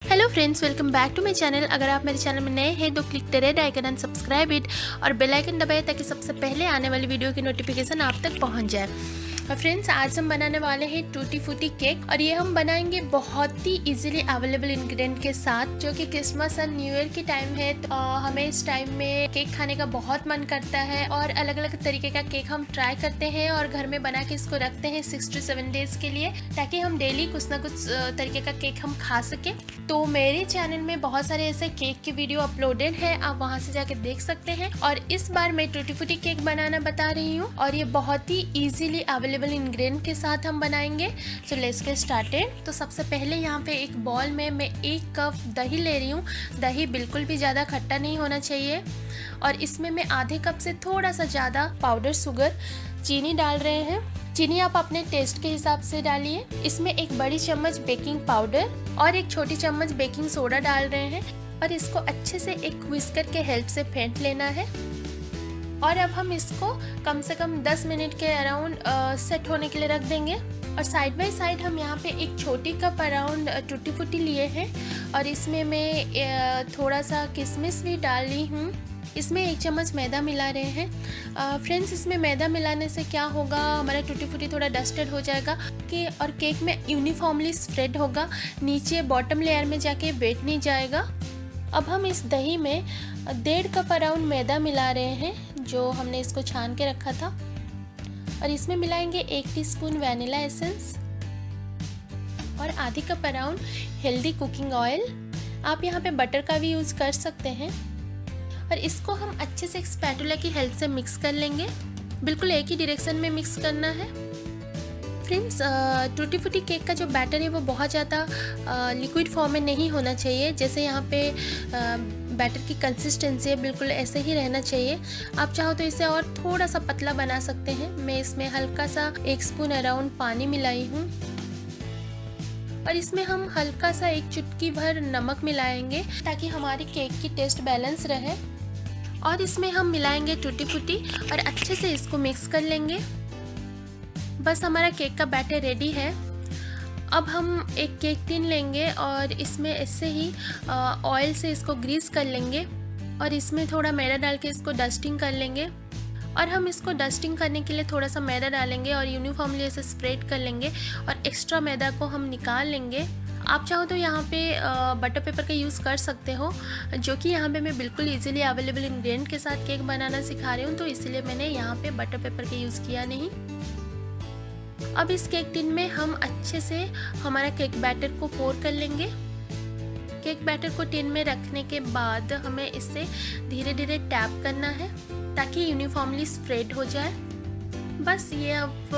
Hello friends, welcome back to my channel. अगर आप मेरे चैनल में नए हैं तो click the red icon and subscribe it और बेल आइकन दबाएं ताकि सबसे पहले आने वाली वीडियो की नोटिफिकेशन आप तक पहुंच जाए। और फ्रेंड्स, आज हम बनाने वाले हैं टूटी फूटी केक और ये हम बनाएंगे बहुत ही इजीली अवेलेबल इंग्रेडिएंट के साथ, जो कि क्रिसमस और न्यू ईयर की टाइम है। तो हमें इस टाइम में केक खाने का बहुत मन करता है और अलग अलग तरीके का केक हम ट्राई करते हैं और घर में बना के इसको रखते हैं 6 to 7 डेज के लिए, ताकि हम डेली कुछ ना कुछ तरीके का केक हम खा सके। तो मेरे चैनल में बहुत सारे ऐसे केक की वीडियो अपलोडेड है, आप वहां से जाके देख सकते हैं। और इस बार मैं टूटी फूटी केक बनाना बता रही हूँ और ये बहुत ही इजीली अवेलेबल इंग्रेडिएंट के साथ हम बनाएंगे। So let's get started. तो सबसे पहले यहाँ पे एक बॉल में मैं 1 कप दही ले रही हूँ। दही बिल्कुल भी ज़्यादा खट्टा नहीं होना चाहिए। और इसमें मैं आधे कप से थोड़ा सा ज़्यादा पाउडर शुगर चीनी डाल रहे हैं। चीनी आप अपने टेस्ट के हिसाब से डालिए। इसमें 1 बड़ी चम्मच बेकिंग पाउडर और 1 छोटी चम्मच बेकिंग सोडा डाल रहे हैं और इसको अच्छे से एक व्हिस्कर के हेल्प से फेंट लेना है। और अब हम इसको कम से कम 10 मिनट के अराउंड सेट होने के लिए रख देंगे। और साइड बाय साइड हम यहाँ पे एक छोटी कप अराउंड टूटी फूटी लिए हैं और इसमें मैं थोड़ा सा किशमिश भी डाली हूँ। इसमें 1 चम्मच मैदा मिला रहे हैं। फ्रेंड्स, इसमें मैदा मिलाने से क्या होगा, हमारा टूटी फूटी थोड़ा डस्टेड हो जाएगा कि और केक में यूनिफॉर्मली स्प्रेड होगा, नीचे बॉटम लेयर में जाके बैठ नहीं जाएगा। अब हम इस दही में 1.5 कप अराउंड मैदा मिला रहे हैं, जो हमने इसको छान के रखा था। और इसमें मिलाएंगे 1 टीस्पून वैनिला एसेंस और आधी cup around healthy cooking oil. आप यहाँ पे बटर का भी यूज़ कर सकते हैं। और इसको हम अच्छे से एक स्पैटुला की हेल्प से मिक्स कर लेंगे। बिल्कुल एक ही डायरेक्शन में मिक्स करना है। फ्रेंड्स, टूटी फूटी केक का जो बैटर है वो बहुत ज़्यादा लिक्विड फॉर्म में नहीं होना चाहिए। जैसे यहाँ पे बैटर की कंसिस्टेंसी है, बिल्कुल ऐसे ही रहना चाहिए। आप चाहो तो इसे और थोड़ा सा पतला बना सकते हैं। मैं इसमें हल्का सा 1 स्पून अराउंड पानी मिलाई हूँ और इसमें हम हल्का सा 1 चुटकी भर नमक मिलाएंगे ताकि हमारी केक की टेस्ट बैलेंस रहे। और इसमें हम मिलाएंगे टूटी फूटी और अच्छे से इसको मिक्स कर लेंगे। बस हमारा केक का बैटर रेडी है। अब हम एक केक टिन लेंगे और इसमें ऐसे ही ऑयल से इसको ग्रीस कर लेंगे और इसमें थोड़ा मैदा डाल के इसको डस्टिंग कर लेंगे। और हम इसको डस्टिंग करने के लिए थोड़ा सा मैदा डालेंगे और यूनिफॉर्मली ऐसे स्प्रेड कर लेंगे और एक्स्ट्रा मैदा को हम निकाल लेंगे। आप चाहो तो यहाँ पे बटर पेपर का यूज़ कर सकते हो, जो कि यहाँ पे मैं बिल्कुल इजीली अवेलेबल इंग्रेडिएंट के साथ केक बनाना सिखा रही हूँ, तो इसलिए मैंने यहाँ पे बटर पेपर का यूज़ किया नहीं। अब इस केक टिन में हम अच्छे से हमारा केक बैटर को पोर कर लेंगे। केक बैटर को टिन में रखने के बाद हमें इससे धीरे धीरे टैप करना है ताकि यूनिफॉर्मली स्प्रेड हो जाए। बस ये अब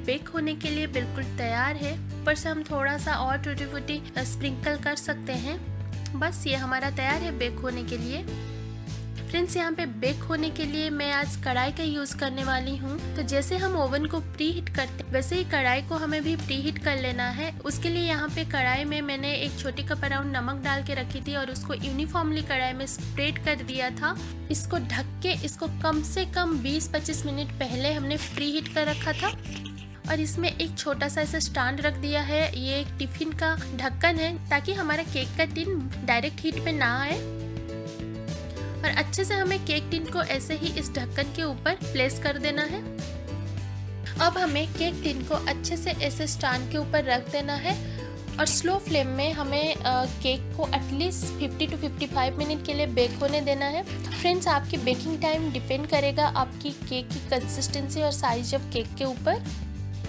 बेक होने के लिए बिल्कुल तैयार है। ऊपर से हम थोड़ा सा और टूटी फूटी स्प्रिंकल कर सकते हैं। बस ये हमारा तैयार है बेक होने के लिए। फ्रेंड्स, यहाँ पे बेक होने के लिए मैं आज कढ़ाई का यूज़ करने वाली हूँ। तो जैसे हम ओवन को प्री हीट करते हैं, वैसे ही कढ़ाई को हमें भी प्री हीट कर लेना है। उसके लिए यहाँ पे कढ़ाई में मैंने 1 छोटी कप अराउंड नमक डाल के रखी थी और उसको यूनिफॉर्मली कढ़ाई में स्प्रेड कर दिया था। इसको ढक के इसको कम से कम 20-25 मिनट पहले हमने प्री हीट कर रखा था। और इसमें एक छोटा सा ऐसा स्टैंड रख दिया है। ये एक टिफिन का ढक्कन है ताकि हमारा केक का टिन डायरेक्ट हीट पे ना आए। और अच्छे से हमें केक टिन को ऐसे ही इस ढक्कन के ऊपर प्लेस कर देना है। अब हमें केक टिन को अच्छे से ऐसे स्टैंड के ऊपर रख देना है और स्लो फ्लेम में हमें केक को एटलीस्ट 50 to 55 मिनट के लिए बेक होने देना है। फ्रेंड्स, आपकी बेकिंग टाइम डिपेंड करेगा आपकी केक की कंसिस्टेंसी और साइज ऑफ केक के ऊपर।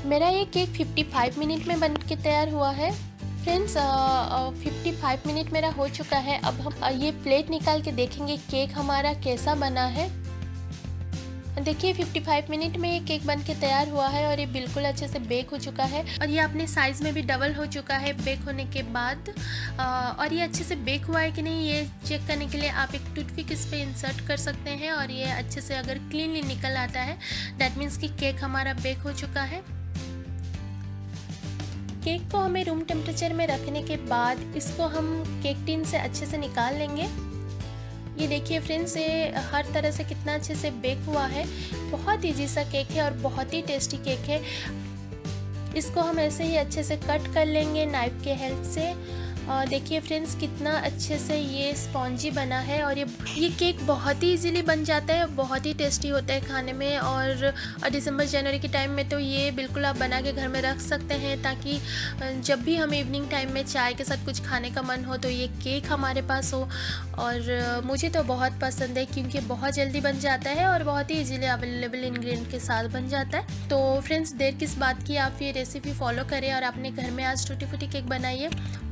मेरा ये केक 55 मिनट में बन के तैयार हुआ है। फ्रेंड्स, 55 मिनट मेरा हो चुका है। अब हम ये प्लेट निकाल के देखेंगे केक हमारा कैसा बना है। देखिए, 55 मिनट में ये केक बन के तैयार हुआ है और ये बिल्कुल अच्छे से बेक हो चुका है और ये अपने साइज़ में भी डबल हो चुका है बेक होने के बाद। और ये अच्छे से बेक हुआ है कि नहीं, ये चेक करने के लिए आप एक टूथपिक इस पर इंसर्ट कर सकते हैं और ये अच्छे से अगर क्लीनली निकल आता है, दैट मीन्स कि केक हमारा बेक हो चुका है। केक को हमें रूम टेम्परेचर में रखने के बाद इसको हम केक टिन से अच्छे से निकाल लेंगे। ये देखिए फ्रेंड्स, ये हर तरह से कितना अच्छे से बेक हुआ है। बहुत इजी सा केक है और बहुत ही टेस्टी केक है। इसको हम ऐसे ही अच्छे से कट कर लेंगे नाइफ के हेल्प से देखिए फ्रेंड्स कितना अच्छे से ये स्पॉन्जी बना है और ये केक बहुत ही इजीली बन जाता है, बहुत ही टेस्टी होता है खाने में। और दिसंबर जनवरी के टाइम में तो ये बिल्कुल आप बना के घर में रख सकते हैं, ताकि जब भी हम इवनिंग टाइम में चाय के साथ कुछ खाने का मन हो तो ये केक हमारे पास हो। और मुझे तो बहुत पसंद है क्योंकि बहुत जल्दी बन जाता है और बहुत ही इजीली अवेलेबल इंग्रेडिएंट के साथ बन जाता है। तो फ्रेंड्स देर किस बात की, आप ये रेसिपी फॉलो करें और अपने घर में आज टूटी फूटी केक बनाइए।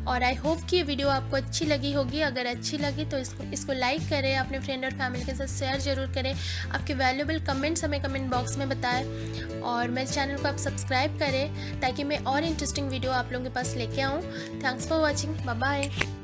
और आई होप कि ये वीडियो आपको अच्छी लगी होगी। अगर अच्छी लगी तो इसको लाइक करें, अपने फ्रेंड और फैमिली के साथ शेयर ज़रूर करें। आपके वैल्यूएबल कमेंट्स हमें कमेंट बॉक्स में बताएं और मेरे चैनल को आप सब्सक्राइब करें ताकि मैं और इंटरेस्टिंग वीडियो आप लोगों के पास लेके आऊँ। Thanks for watching, bye bye.